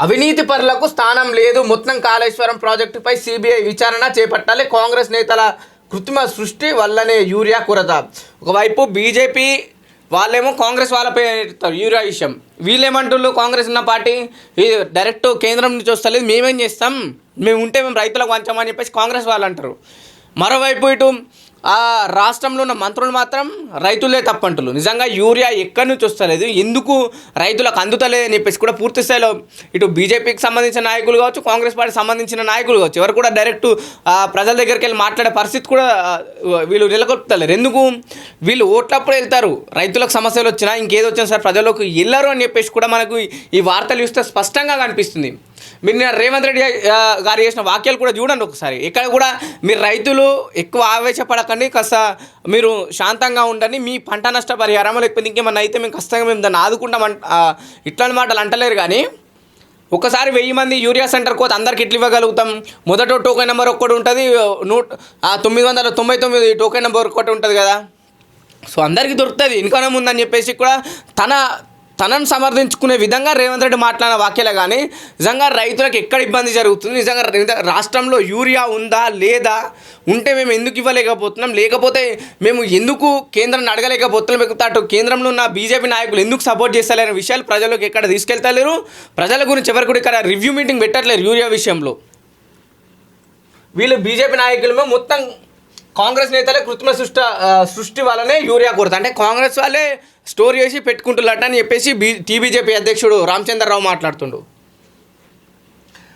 అవినీతి పరులకు స్థానం లేదు, మొత్తం కాళేశ్వరం ప్రాజెక్టుపై సిబిఐ విచారణ చేపట్టాలి, కాంగ్రెస్ నేతల కృత్రిమ సృష్టి వల్లనే యూరియా కొరత. ఒకవైపు బీజేపీ వాళ్ళేమో కాంగ్రెస్ వాళ్ళపై యూరియా విషయం, వీళ్ళేమంటున్నారు, కాంగ్రెస్ ఉన్న పార్టీ ఇది డైరెక్ట్ కేంద్రం నుంచి వస్తలేదు, మేమేం చేస్తాం, మేము ఉంటే మేము రైతులకు వంచామని చెప్పేసి కాంగ్రెస్ వాళ్ళు అంటారు. మరోవైపు ఇటు ఆ రాష్ట్రంలో ఉన్న మంత్రులు మాత్రం రైతులే తప్పంటున్నారు. నిజంగా యూరియా ఎక్కడి నుంచి వస్తలేదు, ఎందుకు రైతులకు అందుతలేదు అని చెప్పేసి కూడా పూర్తి స్థాయిలో ఇటు బీజేపీకి సంబంధించిన నాయకులు కావచ్చు, కాంగ్రెస్ పార్టీకి సంబంధించిన నాయకులు కావచ్చు, ఎవరు కూడా డైరెక్ట్ ప్రజల దగ్గరికి వెళ్ళి మాట్లాడే పరిస్థితి కూడా వీళ్ళు నెలకొల్పుతలేరు. ఎందుకు, వీళ్ళు ఓట్లప్పుడు వెళ్తారు, రైతులకు సమస్యలు వచ్చినా ఇంకేదో వచ్చినా సార్ ప్రజలకు వెళ్ళరు అని చెప్పేసి కూడా మనకు ఈ వార్తలు చూస్తే స్పష్టంగా కనిపిస్తుంది. మీరు రేవంత్ రెడ్డి గారు చేసిన వాక్యాలు కూడా చూడండి ఒకసారి. ఇక్కడ కూడా మీరు రైతులు ఎక్కువ ఆవేశపడకండి, కాస్త మీరు శాంతంగా ఉండండి, మీ పంట నష్ట పరిహారం లేకపోతే ఇంకేమన్నా అయితే మేము ఖచ్చితంగా మేము దాన్ని ఆదుకుంటాం ఇట్లాంటి మాటలు అంటలేరు. కానీ ఒకసారి 1000 మంది యూరియా సెంటర్కి పోతే అందరికి ఇట్లు ఇవ్వగలుగుతాం. మొదట టోకెన్ నెంబర్ ఒక్కటి ఉంటుంది, 999 టోకెన్ నెంబర్ ఒక్కటి ఉంటుంది కదా, సో అందరికీ దొరుకుతుంది, ఇన్కమ్ ఉందని చెప్పేసి కూడా తనను సమర్థించుకునే విధంగా రేవంత్ రెడ్డి మాట్లాడిన వాక్యాలే. కానీ నిజంగా రైతులకు ఎక్కడ ఇబ్బంది జరుగుతుంది, నిజంగా రాష్ట్రంలో యూరియా ఉందా లేదా, ఉంటే మేము ఎందుకు ఇవ్వలేకపోతున్నాం, లేకపోతే మేము ఎందుకు కేంద్రాన్ని అడగలేకపోతున్నాం, లేకపోతే అటు కేంద్రంలో ఉన్న బీజేపీ నాయకులు ఎందుకు సపోర్ట్ చేస్తలేని విషయాలు ప్రజలకు ఎక్కడ తీసుకెళ్తలేరు. ప్రజల గురించి ఎవరు కూడా ఇక్కడ రివ్యూ మీటింగ్ పెట్టట్లేరు యూరియా విషయంలో. వీళ్ళు బీజేపీ నాయకులు మొత్తం కాంగ్రెస్ నేతలే కృత్రిమ సృష్టి వల్లనే యూరియా కొరత, అంటే కాంగ్రెస్ వాళ్ళే స్టోర్ చేసి పెట్టుకుంటున్నట్టు అని చెప్పేసి టీబీజేపీ అధ్యక్షుడు రామచంద్రరావు మాట్లాడుతుండు.